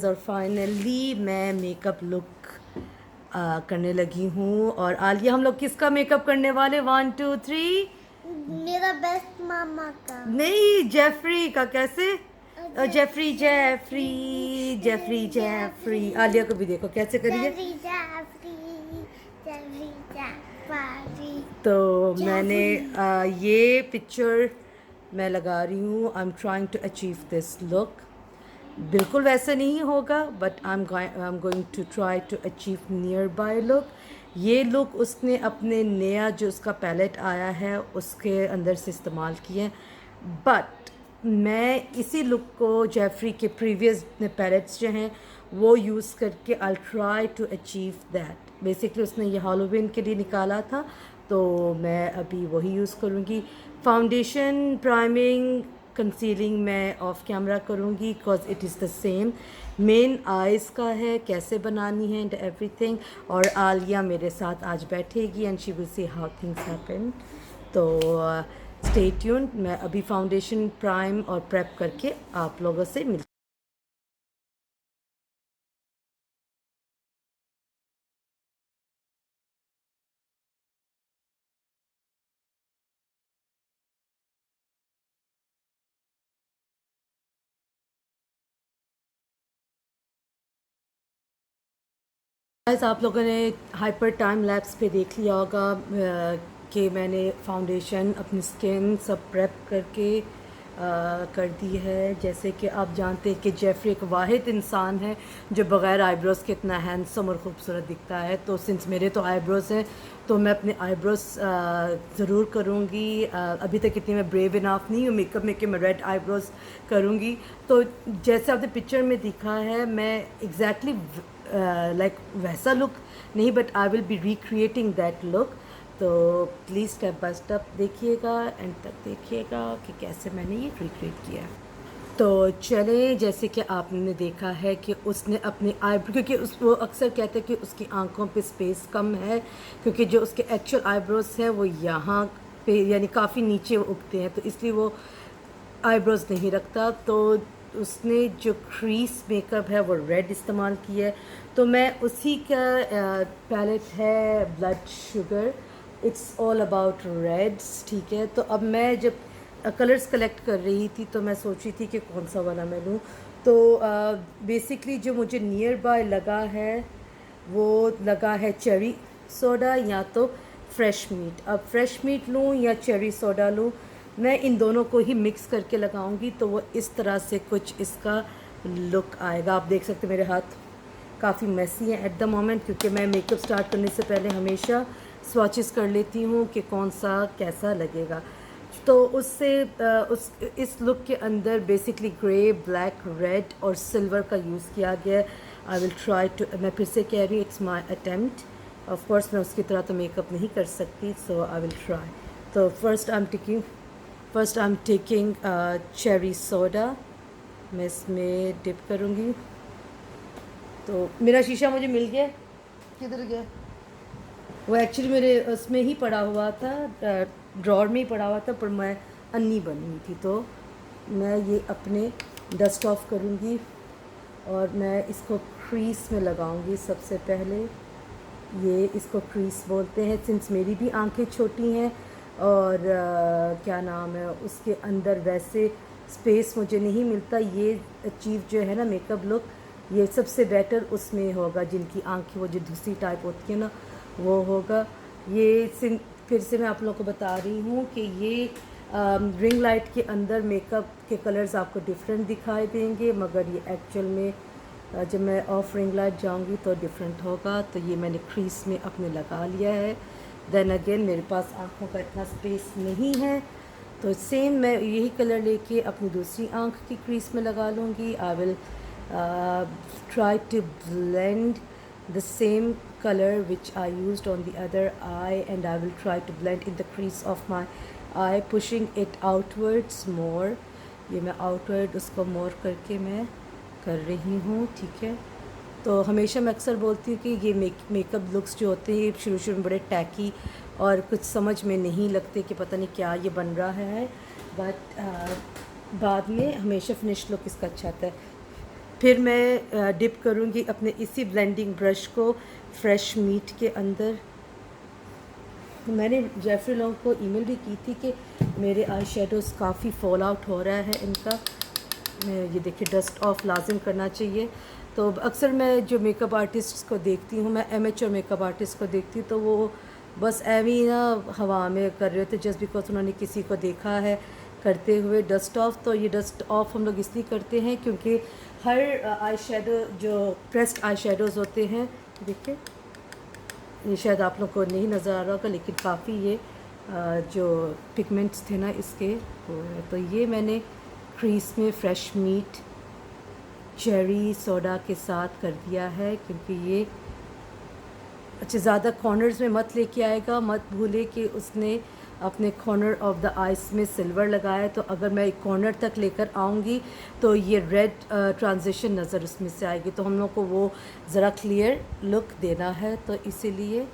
Guys, और finally मैं makeup look करने लगी हूँ। और आलिया, हम लोग किसका मेकअप करने वाले? 1 2 3। मेरा बेस्ट मामा का नहीं, जेफरी का। कैसे? Jeffrey Jeffrey Jeffrey Jeffrey. Jeffrey Alia को भी देखो कैसे करिए। जेफरी जेफरी जेफरी जेफरी तो मैंने जेफरी ये पिक्चर मैं लगा रही हूँ। I am trying to achieve this look. बिल्कुल वैसा नहीं होगा, but I am going to try to achieve nearby look. ये लुक उसने अपने नया जो उसका पैलेट आया है उसके अंदर से इस्तेमाल किए, बट मैं इसी लुक को जेफरी के प्रीवियस पैलेट्स जो हैं वो यूज़ करके I try to achieve that. Basically उसने ये हैलोवीन के लिए निकाला था, तो मैं अभी वही यूज़ करूँगी। फाउंडेशन, प्राइमिंग, कंसीलिंग मैं ऑफ कैमरा करूँगी because it is the same. Main eyes का है कैसे बनानी है एंड एवरीथिंग। और आलिया मेरे साथ आज बैठेगी and she will see how things happen. तो स्टे ट्यून्ड। मैं अभी फाउंडेशन, प्राइम और प्रेप करके आप लोगों से मिलती। गाइस, आप लोगों ने हाइपर टाइम लैप्स पे देख लिया होगा कि मैंने फाउंडेशन, अपनी स्किन सब प्रेप करके कर दी है। जैसे कि आप जानते हैं कि जेफरी एक वाहिद इंसान है जो बग़ैर आईब्रोज़ के इतना हैंडसम और ख़ूबसूरत दिखता है। तो सिंस मेरे तो आईब्रोज़ हैं तो मैं अपने आईब्रोज़ ज़रूर करूँगी। अभी तक इतनी मैं ब्रेव इनफ नहीं हूँ मेकअप में कि मैं रेड आईब्रोज़ करूँगी। तो जैसे आपने पिक्चर में दिखा है, मैं एग्जैक्टली लाइक वैसा लुक नहीं, but I will B recreating that look. तो प्लीज़ स्टेप बाय स्टेप देखिएगा, एंड तक देखिएगा कि कैसे मैंने ये रिक्रिएट किया। तो चलें, जैसे कि आपने देखा है कि उसने अपनी आईब्रो, क्योंकि वो अक्सर कहते हैं कि उसकी आंखों पे स्पेस कम है, क्योंकि जो उसके एक्चुअल आईब्रोज हैं वो यहाँ पे यानी काफ़ी नीचे उगते हैं, तो इसलिए वो आईब्रोज नहीं रखता। तो उसने जो क्रीज मेकअप है वो रेड इस्तेमाल किया है। तो मैं उसी का पैलेट है blood sugar, it's all about reds, ठीक है। तो अब मैं जब कलर्स कलेक्ट कर रही थी तो मैं सोच रही थी कि कौन सा वाला मैं लूँ। तो बेसिकली जो मुझे नियर बाय लगा है वो लगा है चेरी सोडा या तो फ्रेश मीट। अब फ्रेश मीट लूँ या चेरी सोडा लूँ, मैं इन दोनों को ही मिक्स करके लगाऊंगी तो वो इस तरह से कुछ इसका लुक आएगा। आप देख सकते हैं मेरे हाथ काफ़ी मैसी हैं एट द मोमेंट, क्योंकि मैं मेकअप स्टार्ट करने से पहले हमेशा स्वॉचेस कर लेती हूँ कि कौन सा कैसा लगेगा। तो उससे उस इस लुक के अंदर बेसिकली ग्रे, ब्लैक, रेड और सिल्वर का यूज़ किया गया है। आई विल ट्राई टू, मैं फिर से कह रही हूँ, it's my attempt. Of course मैं उसकी तरह तो मेकअप नहीं कर सकती, सो आई विल ट्राई। तो first I am taking cherry soda. मैं इसमें डिप करूँगी। तो मेरा शीशा मुझे मिल गया, किधर गया? वो एक्चुअली मेरे उसमें ही पड़ा हुआ था, ड्रॉर में ही पड़ा हुआ था, पर मैं अन्नी बनी हुई थी। तो मैं ये अपने डस्ट ऑफ करूँगी और मैं इसको क्रीज में लगाऊंगी। सबसे पहले ये इसको क्रीज बोलते हैं, सिंस मेरी भी आंखें छोटी हैं और क्या नाम है उसके अंदर वैसे स्पेस मुझे नहीं मिलता। ये अचीव जो है ना मेकअप लुक, ये सबसे बेटर उसमें होगा जिनकी आंखें वो जो दूसरी टाइप होती है ना, वो होगा। ये फिर से मैं आप लोगों को बता रही हूँ कि ये रिंग लाइट के अंदर मेकअप के कलर्स आपको डिफरेंट दिखाई देंगे, मगर ये एक्चुअल में जब मैं ऑफ रिंग लाइट जाऊँगी तो डिफरेंट होगा। तो ये मैंने क्रीज में अपने लगा लिया है। देन अगेन मेरे पास आँखों का इतना स्पेस नहीं है, तो सेम मैं यही कलर लेके अपनी दूसरी आँख की क्रीज में लगा लूँगी। I will try to blend the same color which I used on the other eye, and I will try to blend in the crease of my eye, pushing it outwards more. ये मैं outward उसको more करके मैं कर रही हूँ, ठीक है। तो हमेशा मैं अक्सर बोलती हूँ कि ये मेकअप लुक्स जो होते हैं शुरू शुरू में बड़े टैकी और कुछ समझ में नहीं लगते कि पता नहीं क्या ये बन रहा है, बट बाद में हमेशा फिनिश लुक इसका अच्छा आता है। फिर मैं डिप करूँगी अपने इसी ब्लेंडिंग ब्रश को फ्रेश मीट के अंदर। मैंने जेफरी लॉन्ग को ईमेल भी की थी कि मेरे आई शेडोज़ काफ़ी फॉल आउट हो रहा है इनका। मैं ये देखिए डस्ट ऑफ लाजिम करना चाहिए। तो अक्सर मैं जो मेकअप आर्टिस्ट को देखती हूँ, मैं एमेच्योर मेकअप आर्टिस्ट को देखती हूँ, तो वो बस एवं ही ना हवा में कर रहे थे जस्ट बिकॉज उन्होंने किसी को देखा है करते हुए डस्ट ऑफ। तो ये डस्ट ऑफ हम लोग इसलिए करते हैं क्योंकि हर आई शेडो जो प्रेस्ड आई शेडोज़ होते हैं, देखिए ये शायद आप लोग को नहीं नज़र आ रहा होगा लेकिन काफ़ी ये जो पिगमेंट्स थे ना इसके वो है। तो ये मैंने क्रीज में फ्रेश मीट चेरी सोडा के साथ कर दिया है क्योंकि ये अच्छा ज़्यादा कॉर्नर्स में मत लेके आएगा। मत भूले कि उसने अपने कॉर्नर ऑफ द आइस में सिल्वर लगाया है, तो अगर मैं एक कॉर्नर तक लेकर आऊँगी तो ये रेड ट्रांजिशन नज़र उसमें से आएगी, तो हम लोग को वो ज़रा क्लियर लुक देना है। तो इसीलिए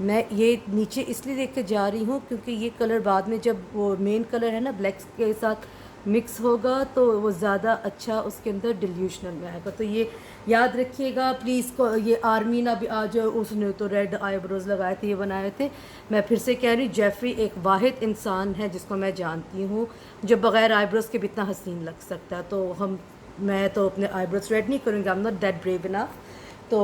मैं ये नीचे इसलिए लेके जा रही हूँ क्योंकि ये कलर बाद में जब वो मेन कलर है ना ब्लैक के साथ मिक्स होगा तो वो ज़्यादा अच्छा उसके अंदर डिल्यूशनल में आएगा। तो ये याद रखिएगा प्लीज़। को ये आर्मी ना भी आज उसने तो रेड आईब्रोज़ लगाए थे, ये बनाए थे। मैं फिर से कह रही हूँ जेफरी एक वाहिद इंसान है जिसको मैं जानती हूँ जो बग़ैर आईब्रोज़ के भी इतना हसीन लग सकता है। तो मैं तो अपने आईब्रोज़ रेड नहीं करूँगी, I am not that brave enough. तो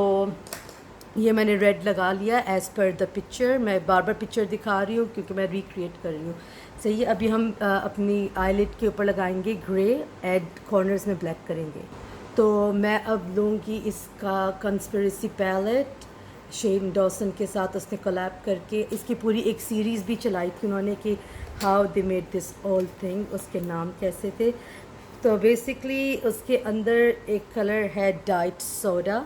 ये मैंने रेड लगा लिया एज़ पर द पिक्चर। मैं बार बार पिक्चर दिखा रही हूँ क्योंकि मैं रिक्रिएट कर रही हूँ। सही है, अभी हम अपनी आईलिड के ऊपर लगाएंगे ग्रे, एड कॉर्नर्स में ब्लैक करेंगे। तो मैं अब लूँगी इसका कंस्पिरेसी पैलेट शेन डॉसन के साथ उसने कोलैब करके। इसकी पूरी एक सीरीज़ भी चलाई थी उन्होंने कि how they made this all thing, उसके नाम कैसे थे। तो बेसिकली उसके अंदर एक कलर है डाइट सोडा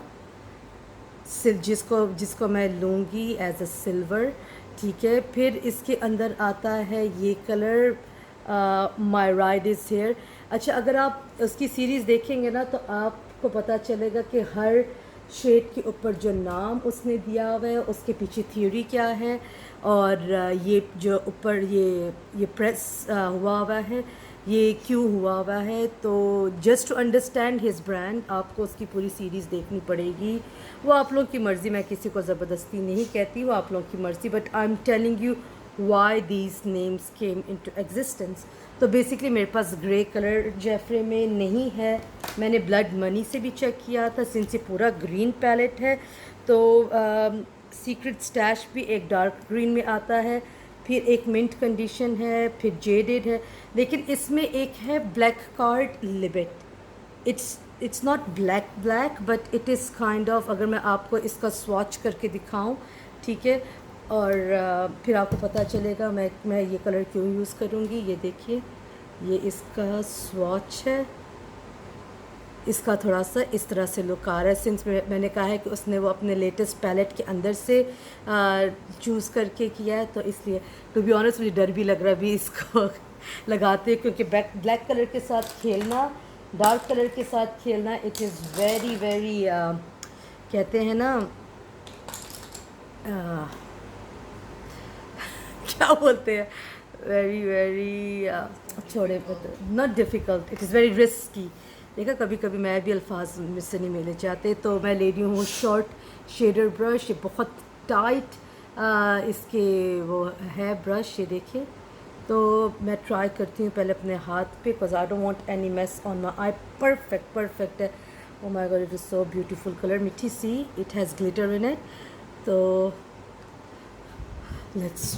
जिसको मैं लूँगी एज अ सिल्वर, ठीक है। फिर इसके अंदर आता है ये colour my ride is here. अच्छा, अगर आप उसकी सीरीज़ देखेंगे ना तो आपको पता चलेगा कि हर शेड के ऊपर जो नाम उसने दिया हुआ है उसके पीछे थ्योरी क्या है, और ये जो ऊपर ये प्रेस हुआ है ये क्यों हुआ है। तो just to understand his brand आपको उसकी पूरी सीरीज़ देखनी पड़ेगी। वो आप लोगों की मर्ज़ी, मैं किसी को ज़बरदस्ती नहीं कहती, वो आप लोगों की मर्ज़ी, but I am telling you why these names came into existence. तो बेसिकली मेरे पास ग्रे कलर जेफरे में नहीं है। मैंने ब्लड मनी से भी चेक किया था, सिंस ये पूरा ग्रीन पैलेट है तो सीक्रेट स्टैश भी एक डार्क ग्रीन में आता है, फिर एक मिंट कंडीशन है, फिर जेडेड है, लेकिन इसमें एक है black card limit. It's not black but it is kind of, अगर मैं आपको इसका स्वॉच करके दिखाऊं, ठीक है, और फिर आपको पता चलेगा मैं ये कलर क्यों यूज़ करूँगी। ये देखिए, ये इसका स्वॉच है, इसका थोड़ा सा इस तरह से लुक आ रहा है। सिंस मैंने कहा है कि उसने वो अपने लेटेस्ट पैलेट के अंदर से चूज़ करके किया है, तो इसलिए टू बी ऑनेस्ट मुझे डर भी लग रहा है अभी इसको लगाते, क्योंकि ब्लैक कलर के साथ खेलना, डार्क कलर के साथ खेलना, इट इज़ वेरी वेरी कहते हैं ना क्या बोलते हैं, वेरी वेरी छोड़े, not difficult, it is very risky. देखा, कभी कभी मैं भी अल्फाज मुझसे नहीं मिले जाते। तो मैं ले रही हूँ शॉर्ट शेडर ब्रश, ये बहुत टाइट इसके वो है ब्रश, ये देखिए। तो मैं ट्राई करती हूँ पहले अपने हाथ पे, because I don't want any mess on my eye. Perfect है। Oh my god, it is so beautiful colour, मिठी सी, it has glitter in it. तो let's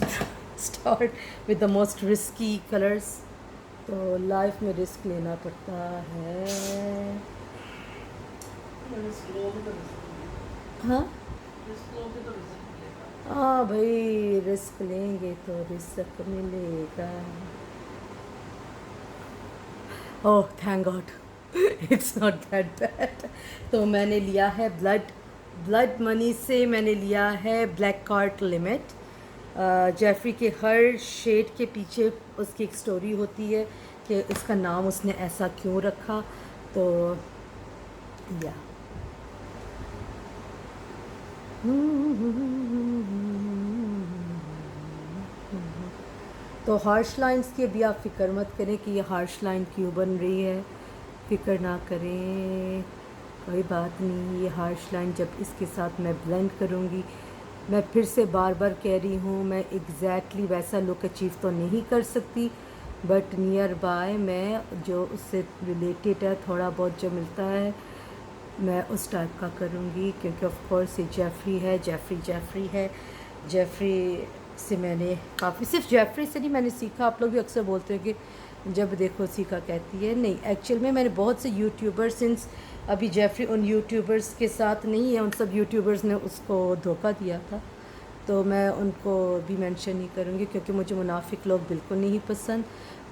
start with the most risky colours. तो लाइफ में risk लेना पड़ता है। हाँ हाँ भाई, रिस्क लेंगे तो रिस्क मिलेगा। Oh thank God, it's not that bad. तो मैंने लिया है ब्लड मनी से मैंने लिया है ब्लैक कार्ड लिमिट। जेफरी के हर शेड के पीछे उसकी एक स्टोरी होती है कि इसका नाम उसने ऐसा क्यों रखा। तो या तो हार्श लाइंस की अभी आप फ़िक्र मत करें कि ये हार्श लाइन क्यों बन रही है, फ़िक्र ना करें। कोई बात नहीं, ये हार्श लाइन जब इसके साथ मैं ब्लेंड करूँगी, मैं फिर से बार बार कह रही हूँ, मैं एग्जैक्टली वैसा लुक अचीव तो नहीं कर सकती, बट नियर बाय मैं जो उससे रिलेटेड है थोड़ा बहुत जो मिलता है मैं उस टाइप का करूँगी। क्योंकि ऑफ कोर्स ये जेफरी है, जेफरी है। जेफरी से मैंने काफ़ी, सिर्फ जेफरी से नहीं मैंने सीखा। आप लोग भी अक्सर बोलते हैं कि जब देखो सीखा कहती है, नहीं, एक्चुअल में मैंने बहुत से यूट्यूबर्स, सिंस अभी जेफरी उन यूट्यूबर्स के साथ नहीं है, उन सब यूट्यूबर्स ने उसको धोखा दिया था, तो मैं उनको भी मेंशन नहीं करूँगी क्योंकि मुझे मुनाफिक लोग बिल्कुल नहीं पसंद।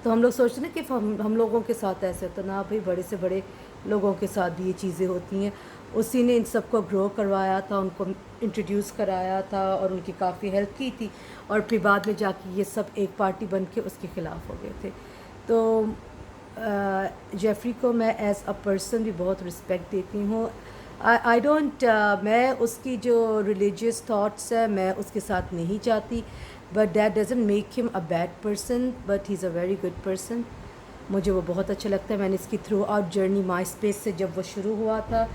तो हम लोग सोचते हैं ना कि हम लोगों के साथ ऐसे होता, ना भाई, बड़े से बड़े लोगों के साथ भी ये चीज़ें होती हैं। उसी ने इन सबको ग्रो करवाया था, उनको इंट्रोड्यूस कराया था और उनकी काफ़ी हेल्प की थी, और फिर बाद में जाके ये सब एक पार्टी बन के उसके ख़िलाफ़ हो गए थे। तो जेफरी को मैं एज़ अ पर्सन भी बहुत रिस्पेक्ट देती हूँ। आई डोंट, मैं उसकी जो रिलीजियस थाट्स है मैं उसके साथ नहीं जाती, but that doesn't make him a bad person, but he is a very good person. मुझे वो बहुत अच्छा लगता है। मैंने इसकी थ्रू आउट जर्नी माई स्पेस से जब वो शुरू हुआ था,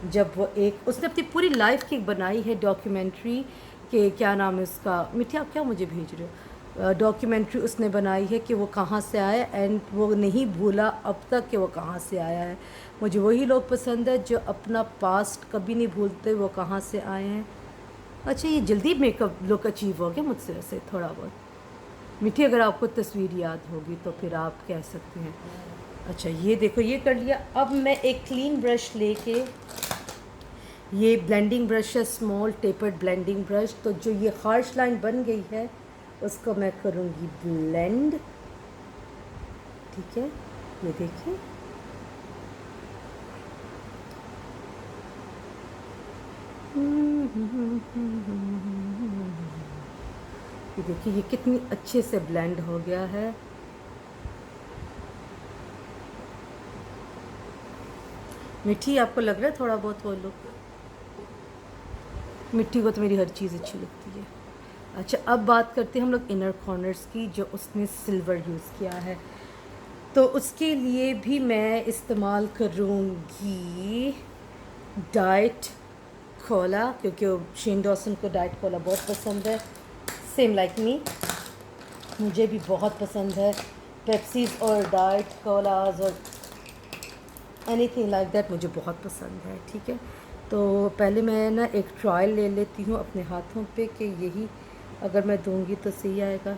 जब वो एक उसने अपनी पूरी लाइफ की बनाई है डॉक्यूमेंट्री, कि क्या नाम है उसका, मिठी आप क्या मुझे भेज रहे हो, डॉक्यूमेंट्री उसने बनाई है कि वो कहाँ से आया, एंड वो नहीं भूला अब तक कि वो कहाँ से आया है। मुझे वही लोग पसंद है जो अपना पास्ट कभी नहीं भूलते, वो कहाँ से आए हैं। अच्छा, ये जल्दी मेकअप लुक अचीव हो गया मुझसे वैसे थोड़ा बहुत। मिठी, अगर आपको तस्वीर याद होगी तो फिर आप कह सकते हैं। अच्छा, ये देखो, ये कर लिया। अब मैं एक क्लीन ब्रश लेके, ये ब्लेंडिंग ब्रश है, स्मॉल टेपर्ड ब्लेंडिंग ब्रश, तो जो ये हार्श लाइन बन गई है उसको मैं करूँगी ब्लेंड। ठीक है, ये देखिए, ये देखिए, ये कितनी अच्छे से ब्लेंड हो गया है। मिठी, आपको लग रहा है थोड़ा बहुत वो लुक? मिट्टी को तो मेरी हर चीज़ अच्छी लगती है। अच्छा, अब बात करते हैं हम लोग इनर कॉर्नर्स की, जो उसने सिल्वर यूज़ किया है। तो उसके लिए भी मैं इस्तेमाल करूँगी डाइट कोला, क्योंकि शेन डॉसन को डाइट कोला बहुत पसंद है, सेम लाइक मी, मुझे भी बहुत पसंद है। पेप्सीज और डाइट कोलाज और एनीथिंग लाइक दैट मुझे बहुत पसंद है। ठीक है, तो पहले मैं ना एक ट्रायल ले लेती हूँ अपने हाथों पे कि यही अगर मैं दूंगी तो सही आएगा,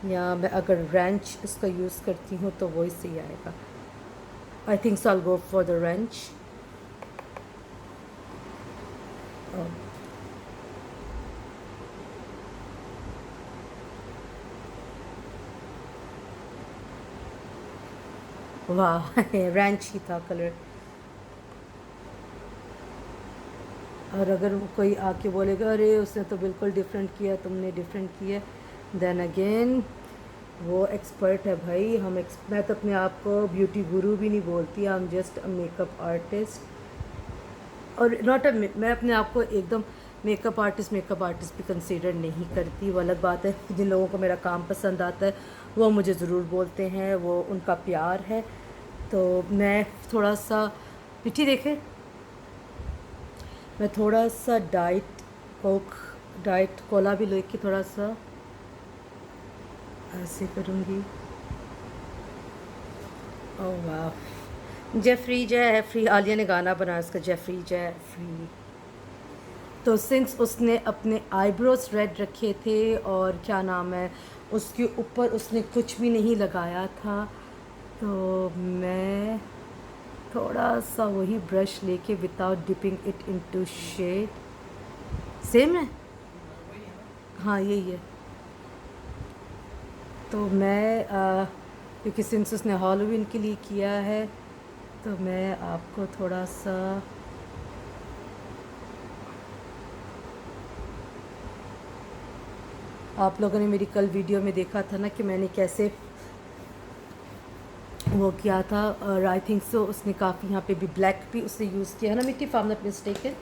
या मैं अगर रेंच इसका यूज़ करती हूँ तो वही सही आएगा। I think so I will go for the wrench. वाह रेंच ही था कलर। और अगर कोई आके बोलेगा अरे उसने तो बिल्कुल डिफरेंट किया, तुमने डिफरेंट किया, देन अगेन वो एक्सपर्ट है भाई। मैं तो अपने आप को ब्यूटी गुरु भी नहीं बोलती, I am just a makeup artist, और नॉट अ, मैं अपने आप को एकदम मेकअप आर्टिस्ट भी कंसीडर नहीं करती। वो अलग बात है, जिन लोगों को मेरा काम पसंद आता है वो मुझे ज़रूर बोलते हैं, वो उनका प्यार है। तो मैं थोड़ा सा, मिठी देखे, मैं थोड़ा सा डाइट कोला भी लेके थोड़ा सा ऐसे करूँगी। ओह वाह, जेफरी आलिया ने गाना बनाया उसका, जेफरी। तो सिंस उसने अपने आईब्रोज रेड रखे थे और क्या नाम है उसके ऊपर उसने कुछ भी नहीं लगाया था, तो मैं थोड़ा सा वही ब्रश लेके without dipping it into shade, same है, हाँ यही है। तो मैं क्योंकि सिंस उसने हॉलोवीन के लिए किया है, तो मैं आपको थोड़ा सा आप लोगों ने मेरी कल वीडियो में देखा था ना कि मैंने कैसे वो किया था, और आई थिंक सो उसने काफ़ी यहाँ पे भी ब्लैक भी उसने यूज़ किया है ना मिट्टी, फार्म नॉट मिस्टेकन।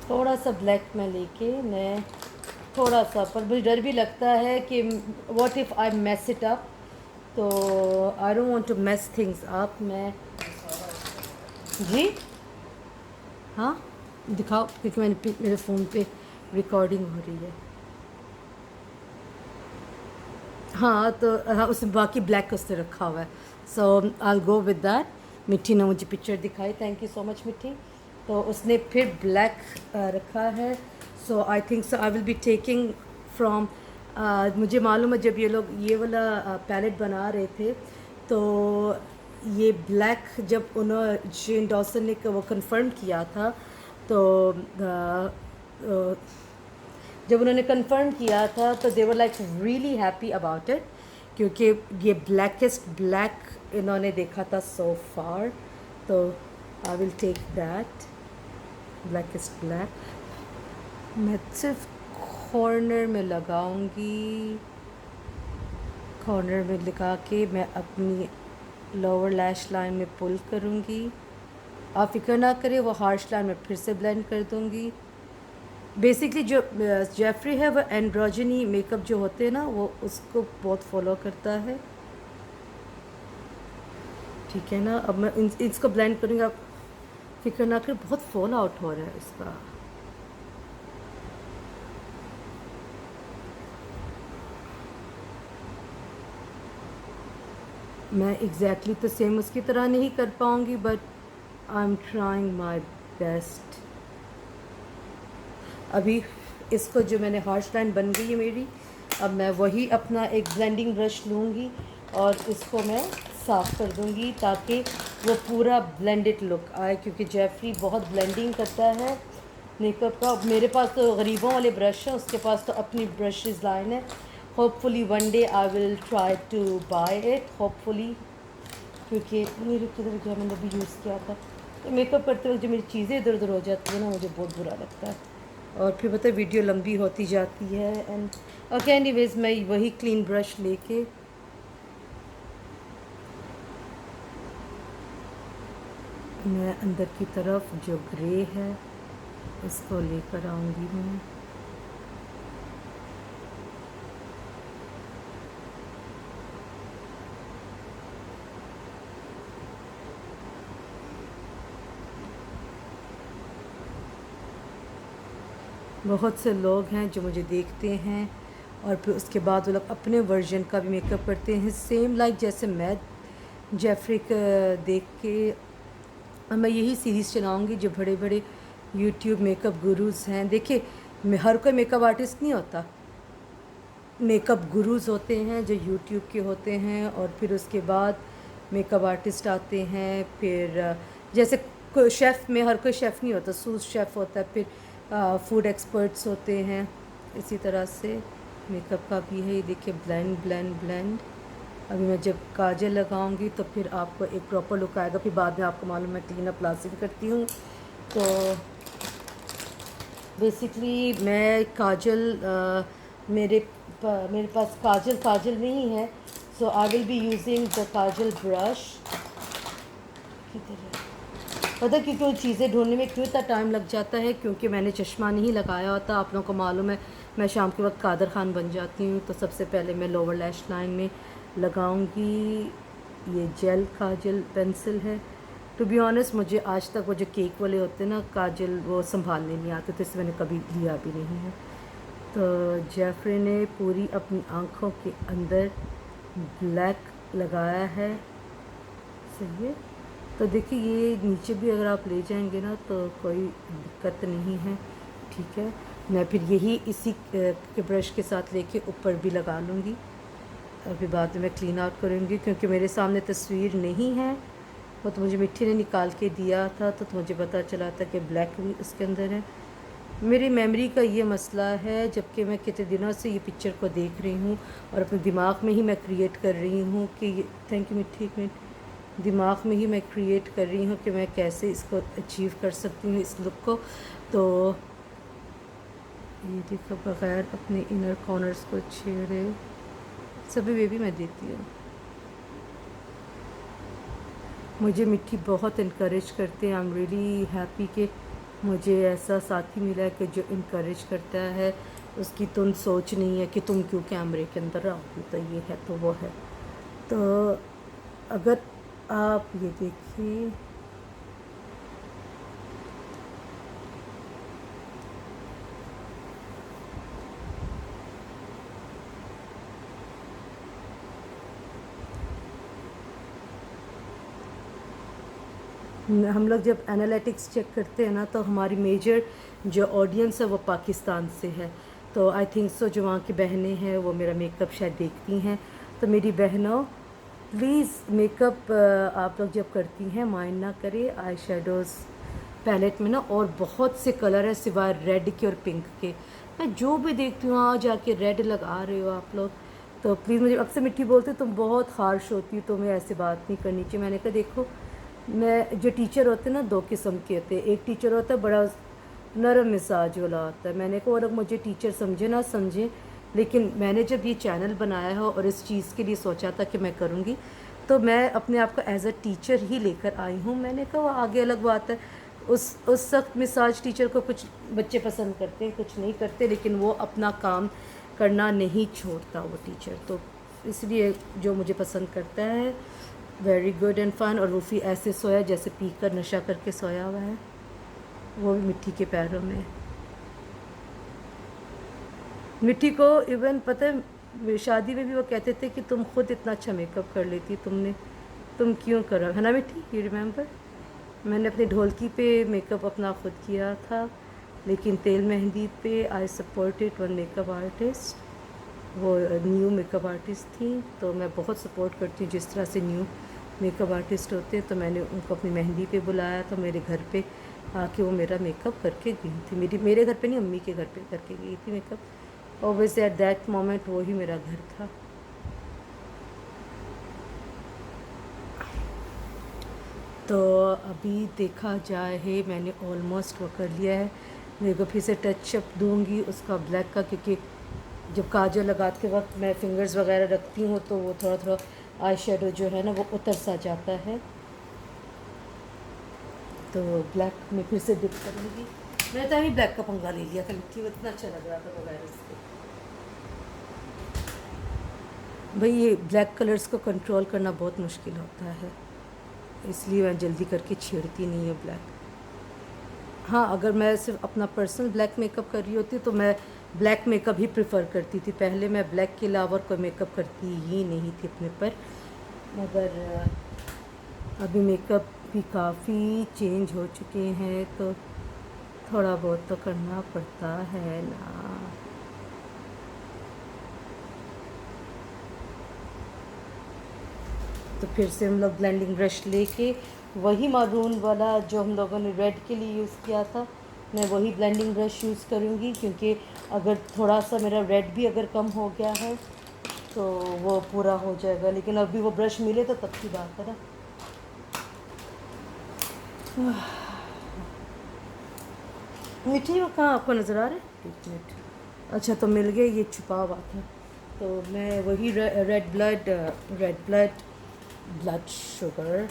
थोड़ा सा ब्लैक में लेके मैं थोड़ा सा, पर मुझे डर भी लगता है कि what if I mess it up, तो I don't want to mess things up. मैं जी हाँ दिखाओ, क्योंकि मेरे फ़ोन पे रिकॉर्डिंग हो रही है। हाँ तो हाँ, उसने बाकी ब्लैक उसने रखा हुआ है, so I go with that. मिट्टी ने मुझे पिक्चर दिखाई, थैंक यू सो मच मिट्टी। तो उसने फिर ब्लैक रखा है, so I think so I will be taking from. मुझे मालूम है जब ये लोग ये वाला पैलेट बना रहे थे, तो ये ब्लैक जब उन्होंने शेन डॉसन ने वो कंफर्म किया था, तो जब उन्होंने कंफर्म किया था तो they were like really happy about it, क्योंकि ये ब्लैकेस्ट ब्लैक इन्होंने देखा था सो फार। तो I will take that blackest black. मैं सिर्फ कॉर्नर में लगाऊंगी, कॉर्नर में लगा के मैं अपनी लोअर लैश लाइन में पुल करूंगी। आप फिक्र ना करें, वो हार्श लाइन में फिर से ब्लेंड कर दूंगी। बेसिकली जो जेफरी है वो एंड्रोजनी मेकअप जो होते हैं ना, वो उसको बहुत फॉलो करता है, ठीक है ना। अब मैं इसको ब्लेंड करूँगी, आप फिक्र ना करें, बहुत फॉल आउट हो रहा है इसका। मैं एग्जैक्टली तो सेम उसकी तरह नहीं कर पाऊँगी, but I am trying my best. अभी इसको जो मैंने हार्श लाइन बन गई है मेरी, अब मैं वही अपना एक ब्लेंडिंग ब्रश लूँगी और इसको मैं साफ़ कर दूँगी ताकि वो पूरा ब्लेंडेड लुक आए, क्योंकि जेफरी बहुत ब्लेंडिंग करता है मेकअप का। मेरे पास तो गरीबों वाले ब्रश हैं, उसके पास तो अपनी ब्रशेज़ लाइन है। Hopefully one day I will try to buy it, hopefully, क्योंकि मेरे किधर गया, मैंने भी यूज़ किया था। तो मेकअप करते वक्त जो मेरी चीज़ें इधर उधर हो जाती है ना, मुझे बहुत बुरा लगता है, और फिर पता है वीडियो लंबी होती जाती है। एंड ओके एनीवेज, मैं वही क्लीन ब्रश लेके मैं अंदर की तरफ जो ग्रे है इसको लेकर आऊँगी मैं। बहुत से लोग हैं जो मुझे देखते हैं और फिर उसके बाद वो लोग अपने वर्जन का भी मेकअप करते हैं, सेम लाइक जैसे मैं जेफरी का देख के। और मैं यही सीरीज़ चलाऊँगी जो बड़े बड़े यूट्यूब मेकअप गुरुज़ हैं। देखिए, हर कोई मेकअप आर्टिस्ट नहीं होता, मेकअप गुरुज़ होते हैं जो यूट्यूब के होते हैं, और फिर उसके बाद मेकअप आर्टिस्ट आते हैं। फिर जैसे शेफ़ में हर कोई शेफ़ नहीं होता, सूस शेफ़ होता है, फिर फूड एक्सपर्ट्स होते हैं। इसी तरह से मेकअप का भी है। ये देखिए, ब्लेंड ब्लेंड ब्लेंड। अभी मैं जब काजल लगाऊंगी तो फिर आपको एक प्रॉपर लुक आएगा। फिर बाद में आपको मालूम है क्लीन अप लाजिम करती हूँ। तो बेसिकली मैं काजल मेरे पास काजल नहीं है, so I will be using the kajal brush. पता क्योंकि वो चीज़ें ढूंढने में क्यों इतना टाइम लग जाता है, क्योंकि मैंने चश्मा नहीं लगाया होता। आप लोगों को मालूम है मैं शाम के वक्त कादर खान बन जाती हूँ। तो सबसे पहले मैं लोअर लैश लाइन में लगाऊंगी। ये जेल काजल पेंसिल है। टू बी ऑनेस्ट, मुझे आज तक वो जो केक वाले होते हैं ना काजल, वो संभालने नहीं आते, तो इससे मैंने कभी लिया भी नहीं है। तो जेफरी ने पूरी अपनी आँखों के अंदर ब्लैक लगाया है, सही है। तो देखिए, ये नीचे भी अगर आप ले जाएंगे ना तो कोई दिक्कत नहीं है, ठीक है। मैं फिर यही इसी के ब्रश के साथ लेके ऊपर भी लगा लूँगी, और फिर बाद में मैं क्लीन आउट करूँगी, क्योंकि मेरे सामने तस्वीर नहीं है। वो तो मुझे मिट्टी ने निकाल के दिया था, तो मुझे पता चला था कि ब्लैक भी उसके अंदर है। मेरी मेमोरी का ये मसला है, जबकि मैं कितने दिनों से ये पिक्चर को देख रही हूँ और अपने दिमाग में ही मैं क्रिएट कर रही हूँ कि थैंक यू मिट्टी, एक मिनट, दिमाग में ही मैं क्रिएट कर रही हूँ कि मैं कैसे इसको अचीव कर सकती हूँ, इस लुक को। तो ये देखो, बगैर अपने इनर कॉर्नर्स को छेड़े सभी वे भी मैं देती हूँ। मुझे मिट्टी बहुत इनकरेज करते हैं। आई एम रियली हैप्पी कि मुझे ऐसा साथी मिला है कि जो इनकरेज करता है। उसकी तुम सोच नहीं है कि तुम क्यों कैमरे के अंदर आओगी, तो ये है तो वो है। तो अगर आप ये देखिए, हम लोग जब एनालिटिक्स चेक करते हैं ना तो हमारी मेजर जो ऑडियंस है वो पाकिस्तान से है। तो आई थिंक सो जो वहाँ की बहनें हैं वो मेरा मेकअप शायद देखती हैं। तो मेरी बहनों प्लीज़ मेकअप आप लोग जब करती हैं माइंड ना करें। आई शेडोज़ पैलेट में ना और बहुत से कलर है सिवाय रेड के और पिंक के। मैं जो भी देखती हूँ वहाँ जाके रेड लगा रहे हो आप लोग। तो प्लीज़, मुझे अक्सर मिट्टी बोलते तुम बहुत हार्श होती हो, तुम्हें ऐसे बात नहीं करनी चाहिए। मैंने कहा देखो, मैं जो टीचर होते हैं ना दो किस्म के होते हैं। एक टीचर होता है बड़ा नरम मिजाज वाला होता है। मैंने कहा और मुझे टीचर समझे ना समझे, लेकिन मैंने जब ये चैनल बनाया है और इस चीज़ के लिए सोचा था कि मैं करूँगी, तो मैं अपने आप को एज अ टीचर ही लेकर आई हूँ। मैंने कहा वो आगे अलग बात है, उस सख्त मिजाज टीचर को कुछ बच्चे पसंद करते हैं, कुछ नहीं करते, लेकिन वो अपना काम करना नहीं छोड़ता वो टीचर। तो इसलिए जो मुझे पसंद करता है, वेरी गुड एंड फन। और रूफ़ी ऐसे सोया जैसे पी कर नशा करके सोया हुआ है, वो भी मिट्टी के पैरों में। मिट्टी को इवन पता है शादी में भी वो कहते थे कि तुम खुद इतना अच्छा मेकअप कर लेती, तुम क्यों करो, है ना मिट्टी? You remember? मैंने अपनी ढोलकी पे मेकअप अपना खुद किया था, लेकिन तेल मेहंदी पे I supported one makeup artist. वो न्यू मेकअप आर्टिस्ट थी, तो मैं बहुत सपोर्ट करती हूँ जिस तरह से न्यू मेकअप आर्टिस्ट होते हैं। तो मैंने उनको अपनी मेहंदी पे बुलाया था, मेरे घर पे आके वो मेरा मेकअप करके गई थी। मेरे घर पे नहीं, अम्मी के घर पे करके गई थी makeup. Obviously at that moment वो ही मेरा घर था। तो अभी देखा जाए है मैंने ऑलमोस्ट वो कर लिया है। मेरे को फिर से टचअप दूंगी उसका ब्लैक का, क्योंकि जब काजल लगाते वक्त मैं फिंगर्स वगैरह रखती हूँ तो वो थोड़ा थोड़ा आई शेडो जो है ना वो उतर सा जाता है। तो ब्लैक में फिर से डिप करूँगी। मैंने तो अभी ब्लैक का पंगा ले लिया था, लिखी वो इतना अच्छा लग रहा था बगैर इसके। भाई ये ब्लैक कलर्स को कंट्रोल करना बहुत मुश्किल होता है, इसलिए मैं जल्दी करके छेड़ती नहीं हूँ ब्लैक। हाँ, अगर मैं सिर्फ अपना पर्सनल ब्लैक मेकअप कर रही होती तो मैं ब्लैक मेकअप ही प्रेफर करती थी। पहले मैं ब्लैक के अलावा कोई मेकअप करती ही नहीं थी अपने पर, मगर अभी मेकअप भी काफ़ी चेंज हो चुके हैं, तो थोड़ा बहुत तो करना पड़ता है ना। तो फिर से हम लोग ब्लेंडिंग ब्रश लेके वही मारून वाला जो हम लोगों ने रेड के लिए यूज़ किया था, मैं वही ब्लेंडिंग ब्रश यूज़ करूँगी, क्योंकि अगर थोड़ा सा मेरा रेड भी अगर कम हो गया है तो वो पूरा हो जाएगा। लेकिन अभी वो ब्रश मिले तो तब की बात है ना। मिठी वो कहाँ आपको नज़र आ रहा है? एक मिनट। अच्छा, तो मिल गए, ये छुपा हुआ था। तो मैं वही रेड ब्लड शुगर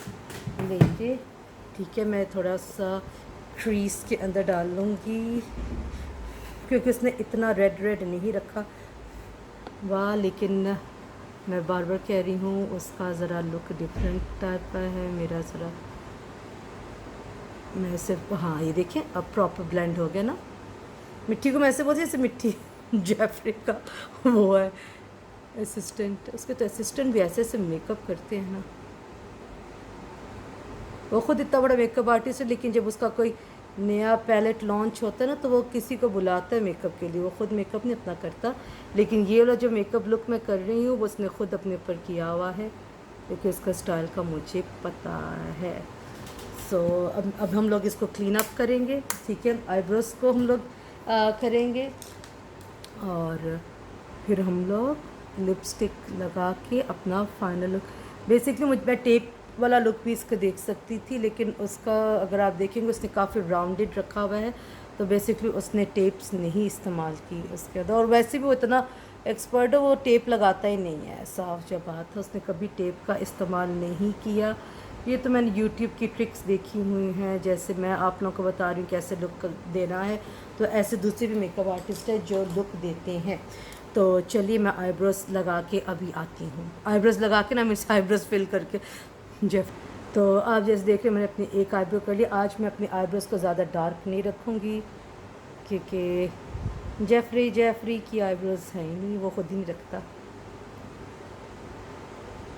लेके, ठीक है, मैं थोड़ा सा क्रीज के अंदर डाल लूँगी, क्योंकि उसने इतना रेड नहीं रखा वाह। लेकिन मैं बार बार कह रही हूँ उसका ज़रा लुक डिफरेंट टाइप का है, मेरा ज़रा मैं सिर्फ, हाँ ये देखें अब प्रॉपर ब्लेंड हो गया ना। मिट्टी को मैं ऐसे बोलती जैसे मिट्टी जेफरी का वो है असिस्टेंट, उसके तो असिस्टेंट भी ऐसे ऐसे मेकअप करते हैं ना। वो खुद इतना बड़ा मेकअप आर्टिस्ट है, लेकिन जब उसका कोई नया पैलेट लॉन्च होता है ना तो वो किसी को बुलाता है मेकअप के लिए, वो खुद मेकअप नहीं अपना करता। लेकिन ये वाला जो मेकअप लुक मैं कर रही हूँ वो उसने खुद अपने ऊपर किया हुआ है, क्योंकि उसका स्टाइल का मुझे पता है। सो अब हम लोग इसको क्लीन अप करेंगे, ठीक है। आईब्रोज को हम लोग करेंगे और फिर हम लोग लिपस्टिक लगा के अपना फाइनल लुक। बेसिकली मैं टेप वाला लुक भी इसका देख सकती थी, लेकिन उसका अगर आप देखेंगे उसने काफ़ी राउंडेड रखा हुआ है, तो बेसिकली उसने टेप्स नहीं इस्तेमाल की उसके अंदर। और वैसे भी वो इतना एक्सपर्ट है, वो टेप लगाता ही नहीं है, साफ जो बात है, उसने कभी टेप का इस्तेमाल नहीं किया। ये तो मैंने यूट्यूब की ट्रिक्स देखी हुई हैं, जैसे मैं आप लोगों को बता रही हूँ कैसे लुक देना है, तो ऐसे दूसरे भी मेकअप आर्टिस्ट हैं जो लुक देते हैं। तो चलिए मैं आईब्रोज लगा के अभी आती हूँ। आईब्रोज लगा के ना मैं आईब्रोज फिल करके जेफ। तो आप जैसे देख रहे हैं मैंने अपनी एक आईब्रो कर लिया। आज मैं अपनी आईब्रोज को ज़्यादा डार्क नहीं रखूँगी, क्योंकि जेफरी की आईब्रोज है ही नहीं, वो खुद ही नहीं रखता।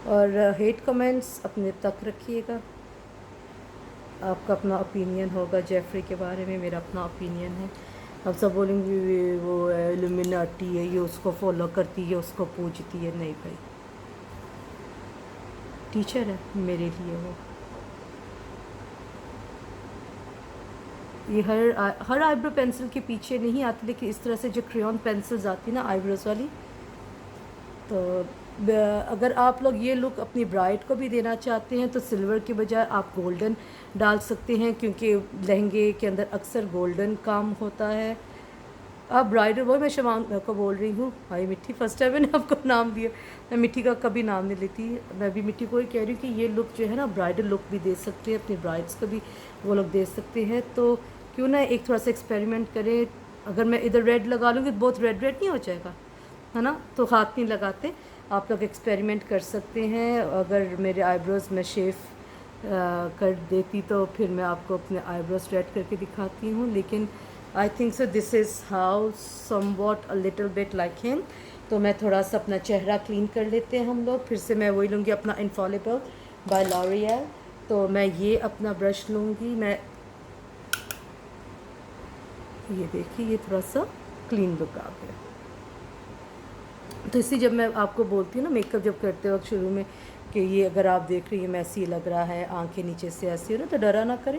और हेट कमेंट्स अपने तक रखिएगा। आपका अपना ओपिनियन होगा जेफरी के बारे में, मेरा अपना ओपिनियन है। अब सब बोलेंगे वो इल्यूमिनाटी है, ये उसको फॉलो करती है, उसको पूजती है। नहीं भाई, टीचर है मेरे लिए वो। ये हर आईब्रो पेंसिल के पीछे नहीं आती, लेकिन इस तरह से जो क्रेयॉन पेंसिल्स आती है ना आईब्रोज वाली, तो अगर आप लोग ये लुक अपनी ब्राइड को भी देना चाहते हैं तो सिल्वर के बजाय आप गोल्डन डाल सकते हैं, क्योंकि लहंगे के अंदर अक्सर गोल्डन काम होता है। आप ब्राइडल, वो मैं शमान को बोल रही हूँ। भाई मिट्टी, फर्स्ट टाइम मैंने आपको नाम दिया, मैं मिट्टी का कभी नाम नहीं लेती। मैं भी मिट्टी को ही कह रही हूँ कि ये लुक जो है ना ब्राइडल लुक भी दे सकते हैं, अपनी ब्राइड्स को भी वो लोग दे सकते हैं। तो क्यों ना एक थोड़ा सा एक्सपेरिमेंट करें। अगर मैं इधर रेड लगा लूँगी तो बहुत रेड रेड नहीं हो जाएगा, है ना, तो हाथ नहीं लगाते। आप लोग एक्सपेरिमेंट कर सकते हैं। अगर मेरे आईब्रोज़ में शेव कर देती तो फिर मैं आपको अपने आईब्रोज रेड करके दिखाती हूँ, लेकिन आई think so this is how somewhat a little bit like him. तो मैं थोड़ा सा अपना चेहरा क्लीन कर लेते हैं हम लोग। फिर से मैं वही लूँगी अपना इनफॉलिबल बाय लॉरियल। तो मैं ये अपना ब्रश लूँगी, मैं ये देखिए ये थोड़ा सा क्लीन लुक आ गया। तो इसलिए जब मैं आपको बोलती हूँ ना मेकअप जब करते वक्त शुरू में कि ये अगर आप देख रही हैं मैसी लग रहा है, आंखें नीचे से ऐसी हो ना, तो डरा ना करें।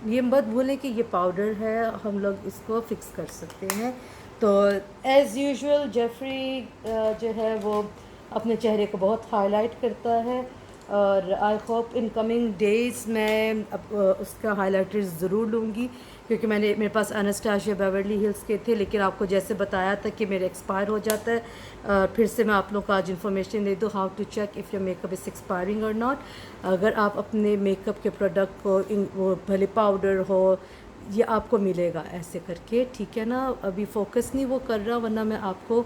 ये मत भूलें कि ये पाउडर है, हम लोग इसको फिक्स कर सकते हैं। तो एज़ यूजुअल जेफरी जो है वो अपने चेहरे को बहुत हाईलाइट करता है, और I hope in coming days मैं उसका हाइलाइटर ज़रूर लूँगी, क्योंकि मेरे पास एनास्टेशिया बेवर्ली हिल्स के थे, लेकिन आपको जैसे बताया था कि मेरे एक्सपायर हो जाता है। फिर से मैं आप लोग को आज इन्फॉर्मेशन दे दूँ how to check if your makeup is expiring और नॉट। अगर आप अपने मेकअप के प्रोडक्ट को वो भले पाउडर हो, ये आपको मिलेगा ऐसे करके, ठीक है ना। अभी फोकस नहीं वो कर रहा, वरना मैं आपको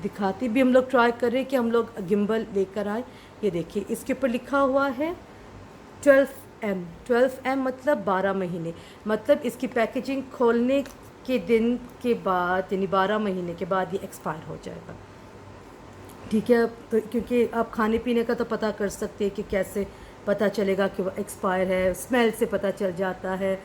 दिखाती भी। हम लोग ट्राई कर रहे हैं कि हम लोग गिम्बल लेकर आए। ये देखिए इसके ऊपर लिखा हुआ है 12M। 12M मतलब 12 महीने, मतलब इसकी पैकेजिंग खोलने के दिन के बाद यानी 12 महीने के बाद ये एक्सपायर हो जाएगा, ठीक है। तो क्योंकि आप खाने पीने का तो पता कर सकते हैं कि कैसे पता चलेगा कि वो एक्सपायर है, स्मेल से पता चल जाता है।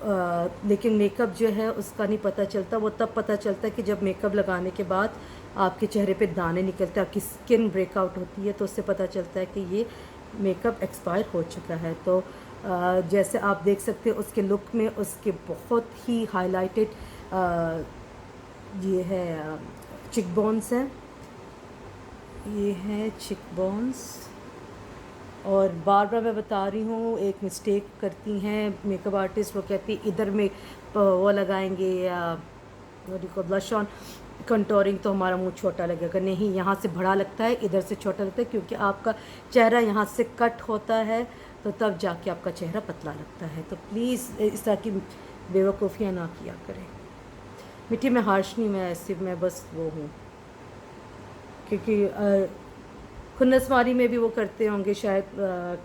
लेकिन मेकअप जो है उसका नहीं पता चलता। वो तब पता चलता है कि जब मेकअप लगाने के बाद आपके चेहरे पे दाने निकलते हैं, आपकी स्किन ब्रेकआउट होती है, तो उससे पता चलता है कि ये मेकअप एक्सपायर हो चुका है। तो जैसे आप देख सकते हैं उसके लुक में उसके बहुत ही हाईलाइटेड ये है चिक बोन्स हैं, ये हैं चिक बोन्स। और बार बार मैं बता रही हूँ, एक मिस्टेक करती हैं मेकअप आर्टिस्ट, वो कहती है इधर में वो लगाएंगे को ब्लश ऑन कंटोरिंग तो हमारा मुंह छोटा लगेगा। नहीं, यहाँ से बड़ा लगता है, इधर से छोटा लगता है, क्योंकि आपका चेहरा यहाँ से कट होता है, तो तब जाके आपका चेहरा पतला लगता है। तो प्लीज़ इस तरह की बेवकूफ़ियाँ ना किया करें। मिट्टी में हार्श नहीं, मैं ऐसे मैं बस वो हूँ, क्योंकि खुन्नसमारी में भी वो करते होंगे शायद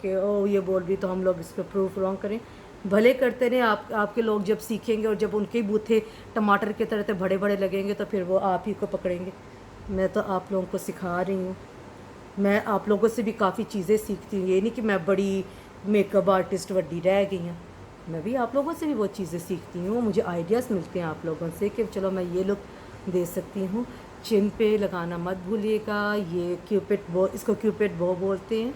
कि ओ ये बोल रही तो हम लोग इस पर प्रूफ रॉन्ग करें। भले करते रहे, आपके लोग जब सीखेंगे और जब उनके बूथे टमाटर के तरह बड़े बड़े लगेंगे तो फिर वो आप ही को पकड़ेंगे। मैं तो आप लोगों को सिखा रही हूँ, मैं आप लोगों से भी काफ़ी चीज़ें सीखती हूँ। ये नहीं कि मैं बड़ी मेकअप आर्टिस्ट वड्डी रह गई हूँ, मैं भी आप लोगों से भी वो चीज़ें सीखती हूँ। मुझे आइडियाज़ मिलते हैं आप लोगों से कि चलो मैं ये लुक दे सकती हूँ। चिन पे लगाना मत भूलिएगा, ये क्यूपिड बो, इसको क्यूपिड बो बोलते हैं।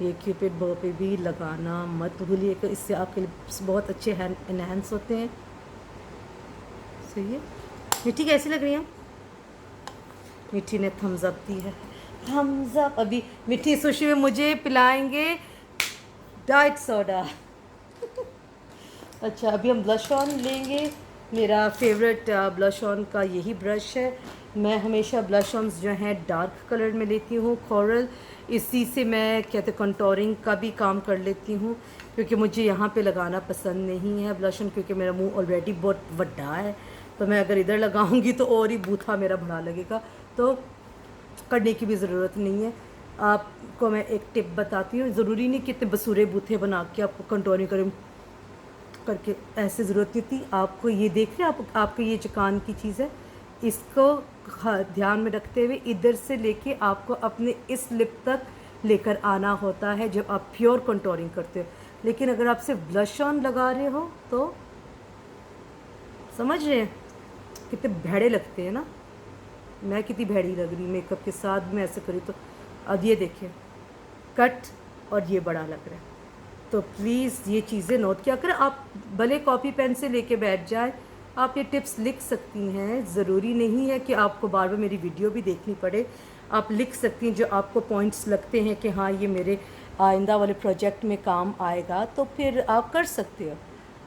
ये क्यूपिड बो पे भी लगाना मत भूलिएगा, इससे आपके लिप्स बहुत अच्छे एनहेंस होते हैं। सही है। मिट्टी कैसी लग रही है? मिट्टी ने थम्स अप दी है, थम्स अप। अभी मिट्टी सुशी में मुझे पिलाएंगे डाइट सोडा। अच्छा, अभी हम ब्लश ऑन लेंगे। मेरा फेवरेट ब्लश ऑन का यही ब्रश है। मैं हमेशा ब्लश ऑन्स जो हैं डार्क कलर में लेती हूँ, कोरल। इसी से मैं कहते कंटोरिंग का भी काम कर लेती हूँ, क्योंकि मुझे यहाँ पे लगाना पसंद नहीं है ब्लश ऑन, क्योंकि मेरा मुंह ऑलरेडी बहुत बड़ा है। तो मैं अगर इधर लगाऊंगी तो और ही बूथा मेरा बड़ा लगेगा, तो करने की भी ज़रूरत नहीं है। आपको मैं एक टिप बताती हूँ, ज़रूरी नहीं कि इतने बसूरे बूथे बना के आपको कंटोरिंग करें करके, ऐसे ज़रूरत नहीं थी। आपको ये देख रहे हैं, आपको ये जो कान की चीज़ है, इसको ध्यान में रखते हुए इधर से लेके आपको अपने इस लिप तक लेकर आना होता है जब आप प्योर कंटोरिंग करते हो। लेकिन अगर आप सिर्फ ब्लश ऑन लगा रहे हो तो समझ रहे हैं कितने भैड़े लगते हैं ना। मैं कितनी भैड़ी लग रही मेकअप के साथ मैं ऐसे करी तो। अब ये देखिए कट और ये बड़ा लग रहा है। तो प्लीज़ ये चीज़ें नोट किया करें। आप भले कॉपी पेन से लेके बैठ जाए, आप ये टिप्स लिख सकती हैं। ज़रूरी नहीं है कि आपको बार बार मेरी वीडियो भी देखनी पड़े। आप लिख सकती हैं जो आपको पॉइंट्स लगते हैं कि हाँ ये मेरे आइंदा वाले प्रोजेक्ट में काम आएगा, तो फिर आप कर सकते हो।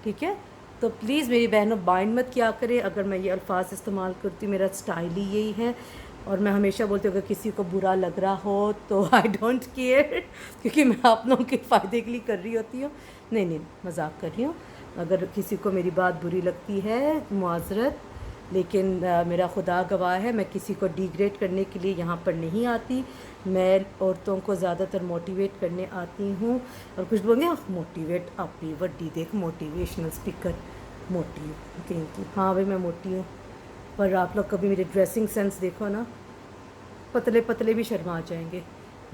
ठीक है, तो प्लीज़ मेरी बहनों माइंड मत किया करें अगर मैं ये अल्फाज इस्तेमाल करती हूँ। मेरा स्टाइल ही यही है और मैं हमेशा बोलती हूँ अगर किसी को बुरा लग रहा हो तो आई डोंट केयर, क्योंकि मैं आप लोगों के फ़ायदे के लिए कर रही होती हूँ। नहीं, मजाक कर रही हूँ। अगर किसी को मेरी बात बुरी लगती है मुआज़रत, लेकिन मेरा खुदा गवाह है मैं किसी को डिग्रेड करने के लिए यहाँ पर नहीं आती। मैं औरतों को ज़्यादातर मोटिवेट करने आती हूँ। और कुछ बोलेंगे मोटिवेट अपनी वड्डी देख मोटिवेशनल स्पीकर मोटी कहीं की। हाँ भाई मैं मोटी हूँ, पर आप लोग कभी मेरे ड्रेसिंग सेंस देखो ना, पतले पतले भी शर्मा जाएंगे।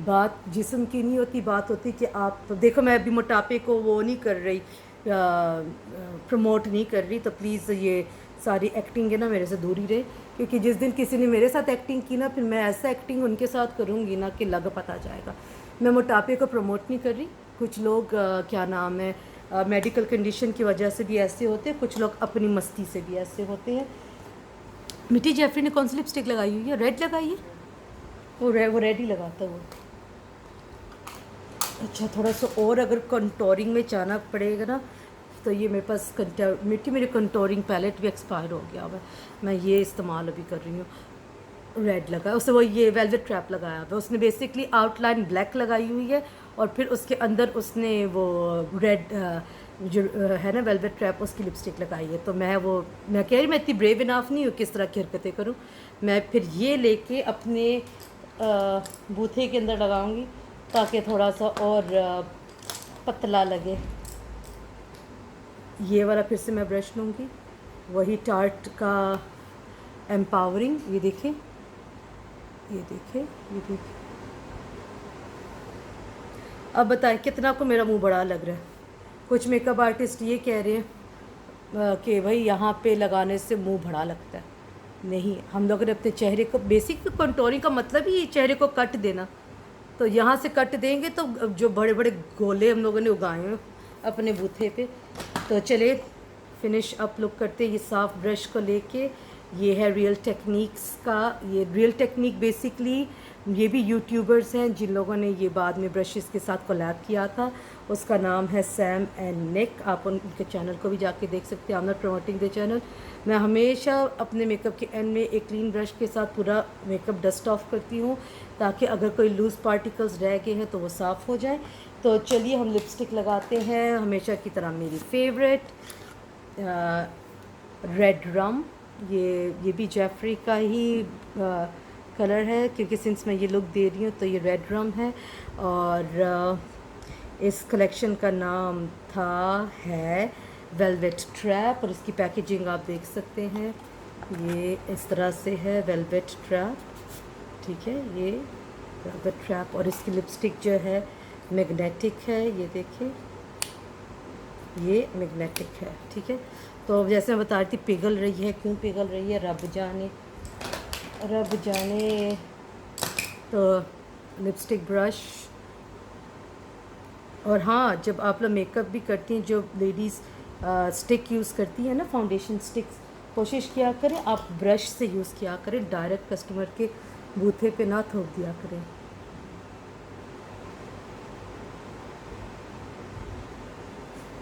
बात जिस्म की नहीं होती, बात होती कि आप तो देखो मैं अभी मोटापे को वो नहीं कर रही, प्रमोट नहीं कर रही। तो प्लीज़ ये सारी एक्टिंग है ना मेरे से दूर ही रहे, क्योंकि जिस दिन किसी ने मेरे साथ एक्टिंग की ना फिर मैं ऐसा एक्टिंग उनके साथ करूँगी ना कि लग पता जाएगा। मैं मोटापे को प्रमोट नहीं कर रही। कुछ लोग क्या नाम है मेडिकल कंडीशन की वजह से भी ऐसे होते हैं, कुछ लोग अपनी मस्ती से भी ऐसे होते हैं। मिट्टी जेफरी ने कौन सी लिपस्टिक लगाई हुई है? रेड लगाई है, वो रेड ही लगाता है वो। अच्छा थोड़ा सा और अगर कंटोरिंग में जाना पड़ेगा ना तो ये मेरे पास मेरे कंटोरिंग पैलेट भी एक्सपायर हो गया हुआ है। मैं ये इस्तेमाल अभी कर रही हूँ। रेड लगा उससे, वो ये वेलवेट ट्रैप लगाया हुआ है। उसने बेसिकली आउटलाइन ब्लैक लगाई हुई है और फिर उसके अंदर उसने वो रेड जो है ना वेलवेट ट्रैप उसकी लिपस्टिक लगाई है। तो मैं कह रही मैं इतनी ब्रेव इनाफ नहीं हूँ किस तरह की हरकतें करूँ। मैं फिर ये लेके अपने बूथे के अंदर लगाऊंगी ताकि थोड़ा सा और पतला लगे। ये वाला फिर से मैं ब्रश लूँगी, वही टार्ट का एम्पावरिंग। ये देखें, ये देखें, ये देखें। अब बताएं कितना को मेरा मुंह बड़ा लग रहा है। कुछ मेकअप आर्टिस्ट ये कह रहे हैं कि भाई यहाँ पे लगाने से मुंह बड़ा लगता है। नहीं, हम लोगों ने अपने चेहरे को बेसिक कंटोरिंग का मतलब ही चेहरे को कट देना। तो यहाँ से कट देंगे तो जो बड़े बड़े गोले हम लोगों ने उगाए हैं अपने बूथे पे। तो चले फिनिश अप लुक करते। ये साफ ब्रश को लेके, ये है रियल टेक्निक्स का। ये रियल टेक्निक बेसिकली ये भी यूट्यूबर्स हैं जिन लोगों ने ये बाद में ब्रशेस के साथ कोलैब किया था। उसका नाम है सैम एंड निक। आप उनके चैनल को भी जाके देख सकते हैं। I am not promoting the channel. मैं हमेशा अपने मेकअप के एंड में एक क्लीन ब्रश के साथ पूरा मेकअप डस्ट ऑफ करती हूँ ताकि अगर कोई लूज़ पार्टिकल्स रह गए हैं तो वो साफ़ हो जाए। तो चलिए हम लिपस्टिक लगाते हैं हमेशा की तरह मेरी फेवरेट रेड रम। ये भी जेफरी का ही कलर है, क्योंकि सिंस मैं ये लुक दे रही हूँ तो ये रेड रम है। और इस कलेक्शन का नाम है वेलवेट ट्रैप और इसकी पैकेजिंग आप देख सकते हैं। ये इस तरह से है वेलवेट ट्रैप, ठीक है, ये वेलवेट ट्रैप। और इसकी लिपस्टिक जो है मैग्नेटिक है, ये देखिए ये मैग्नेटिक है, ठीक है। तो जैसे मैं बता रही थी पिघल रही है, क्यों पिघल रही है रब जाने, रब जाने। तो लिपस्टिक ब्रश। और हाँ, जब आप लोग मेकअप भी करती हैं, जो लेडीज़ स्टिक यूज़ करती हैं ना फाउंडेशन स्टिक्स, कोशिश किया करें आप ब्रश से यूज़ किया करें, डायरेक्ट कस्टमर के बूथे पे ना थोप दिया करें।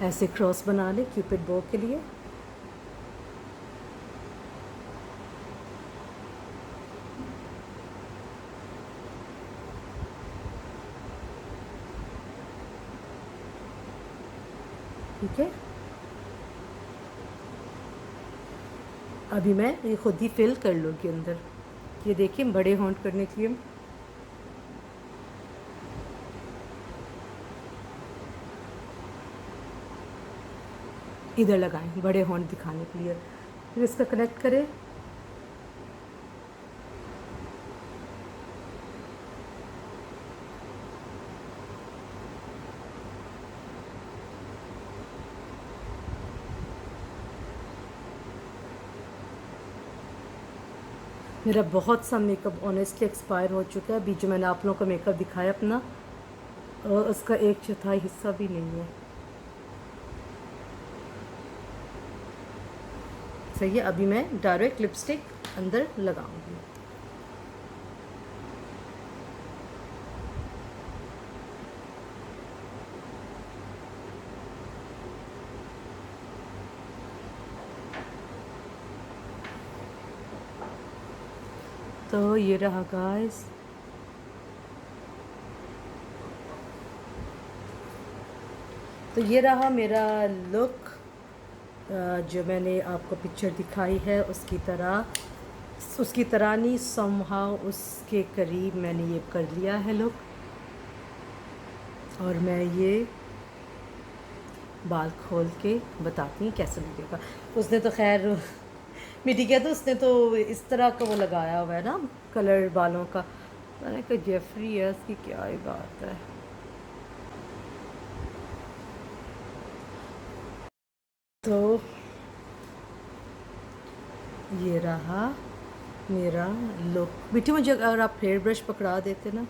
ऐसे क्रॉस बना लें क्यूपिड बो के लिए। ठीक है, अभी मैं ये खुद ही फिल कर लूँगी अंदर। ये देखिए बड़े होंठ करने के लिए इधर लगाएं, बड़े होंठ दिखाने के लिए। फिर इसका कनेक्ट करें। मेरा बहुत सा मेकअप ऑनेस्टली एक्सपायर हो चुका है। अभी जो मैंने आप लोगों को मेकअप दिखाया अपना, और उसका 1/4 हिस्सा भी नहीं है। सही है, अभी मैं डायरेक्ट लिपस्टिक अंदर लगाऊंगी। तो ये रहा गाइस, तो ये रहा मेरा लुक। जो मैंने आपको पिक्चर दिखाई है उसकी तरह नहीं, समहाउ उसके करीब मैंने ये कर लिया है लुक। और मैं ये बाल खोल के बताती हूँ कैसे लगेगा। उसने तो खैर मिट्टी क्या, तो उसने तो इस तरह का वो लगाया हुआ है ना, कलर बालों का। मैंने कहा जेफरी है, उसकी क्या ही बात है। तो ये रहा मेरा लुक। मिट्टी, मुझे अगर आप हेयर ब्रश पकड़ा देते ना,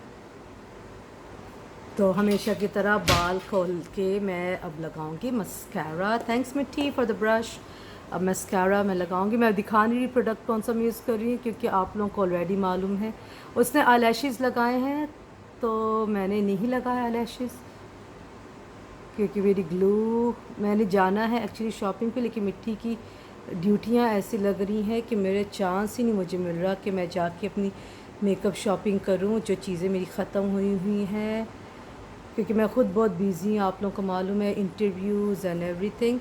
तो हमेशा की तरह बाल खोल के मैं अब लगाऊंगी मस्कारा। थैंक्स मिट्टी फॉर द ब्रश। अब मस्कारा मैं लगाऊंगी। मैं दिखा नहीं रही प्रोडक्ट कौन सा मैं यूज़ कर रही हूँ, क्योंकि आप लोगों को ऑलरेडी मालूम है। उसने आईलैशेस लगाए हैं, तो मैंने नहीं लगाया आईलैशेस, क्योंकि मेरी ग्लू, मैंने जाना है एक्चुअली शॉपिंग पे, लेकिन मिट्टी की ड्यूटियाँ ऐसी लग रही हैं कि मेरे चांस ही नहीं मुझे मिल रहा कि मैं जाके अपनी मेकअप शॉपिंग करूं। जो चीज़ें मेरी ख़त्म हुई हैं, क्योंकि मैं ख़ुद बहुत बिज़ी हूँ, आप लोगों को मालूम है, इंटरव्यूज़ एंड एवरीथिंग।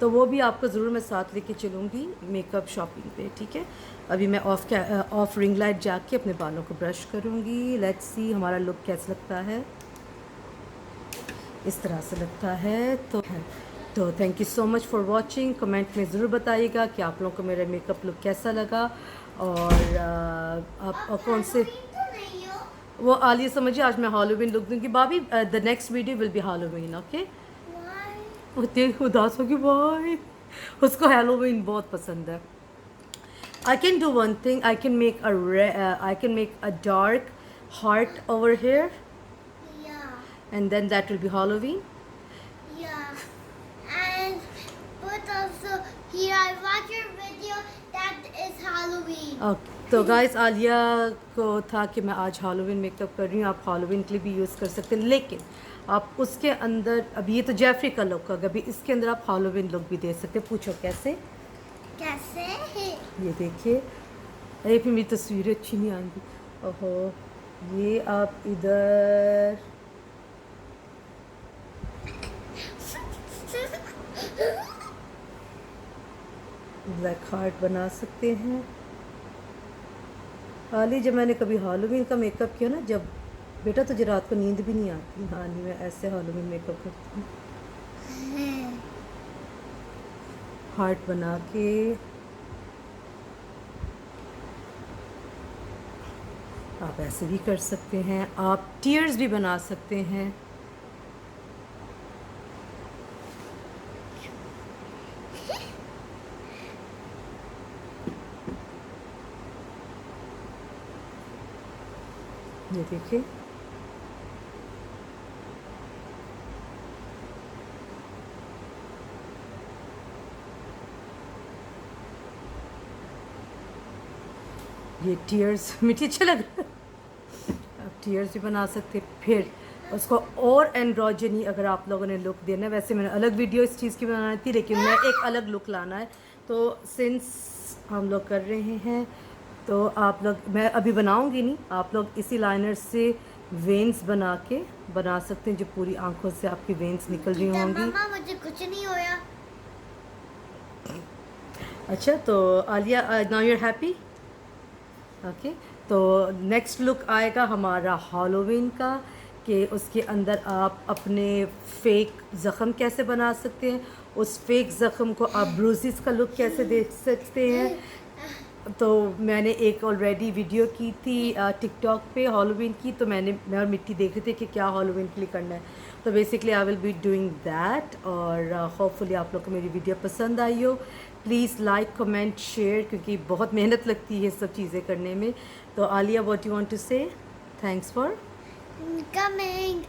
तो वो भी आपको ज़रूर मैं साथ लेके चलूँगी मेकअप शॉपिंग पे, ठीक है। अभी मैं ऑफ रिंग लाइट जाके अपने बालों को ब्रश करूँगी। लेट्स सी हमारा लुक कैसा लगता है। इस तरह से लगता है। तो thank you so much for watching. Comment में ज़रूर बताइएगा कि आप लोगों को मेरा मेकअप लुक कैसा लगा, और आप कौन से तो नहीं हो। वो आलिया समझिए, आज मैं हॉलोवीन लुक दूंगी भाभी। The next video will be Halloween, okay. Why? वो तेज उदास होगी भाई, उसको हैलोवीन बहुत पसंद है। I can do one thing, I can make a dark heart over here, Yeah, and then that will be Halloween. yeah. And but also here I watch your video. That is Halloween. Okay, तो guys Alia को था कि मैं आज Halloween makeup कर रही हूँ। आप हॉलोवीन के लिए भी यूज़ कर सकते हैं, लेकिन आप उसके अंदर, अभी ये तो जेफरी का लुक है, अभी इसके अंदर आप हॉलोवीन लुक भी दे सकते हैं। पूछो कैसे? कैसे? ये देखिए, अरे फिर मेरी तस्वीरें अच्छी नहीं आएंगी। ओहो, ये आप इधर ब्लैक हार्ट बना सकते हैं। हाल ही जब मैंने कभी हॉलोवीन का मेकअप किया ना, जब बेटा तुझे रात को नींद भी नहीं आती, हाँ नहीं, मैं ऐसे हॉलोवीन मेकअप करती हूँ। हार्ट बना के आप ऐसे भी कर सकते हैं, आप टीयर्स भी बना सकते हैं। ये देखिए, ये टीयर्स मिट्टी अच्छा लग रहा है। आप टीयर्स भी बना सकते हैं। फिर उसको और एंड्रोजनी अगर आप लोगों ने लुक देना है, वैसे मैंने अलग वीडियो इस चीज़ की बनाई थी, लेकिन मैं एक अलग लुक लाना है। तो सिंस हम लोग कर रहे हैं, तो आप लोग, मैं अभी बनाऊंगी नहीं, आप लोग इसी लाइनर से वेन्स बना सकते हैं, जो पूरी आंखों से आपकी वेन्स निकल रही होंगी। मम्मा मुझे कुछ नहीं होया। अच्छा, तो Alia now you are happy, okay. तो नेक्स्ट लुक आएगा हमारा हॉलोवीन का, कि उसके अंदर आप अपने फेक ज़ख़म कैसे बना सकते हैं, उस फेक ज़ख़म को आप ब्रूसेस का लुक कैसे दे सकते हैं। तो मैंने एक ऑलरेडी वीडियो की थी टिकटॉक पे हॉलोवीन की, तो मैं और मिट्टी देख रहे थे कि क्या हॉलोवीन के लिए करना है। तो basically I will be doing that, और होपफुली आप लोग को मेरी वीडियो पसंद आई हो। प्लीज़ लाइक कमेंट शेयर, क्योंकि बहुत मेहनत लगती है सब चीज़ें करने में. तो Alia, what you want to say? Thanks for coming.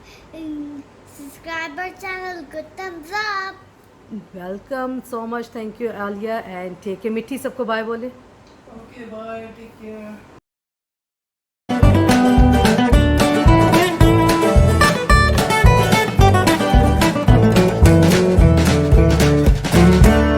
Subscribe our channel. Good thumbs up. Welcome so much. Thank you Alia and take care. मिट्टी सबको बाय बोले. Okay, bye. Take care.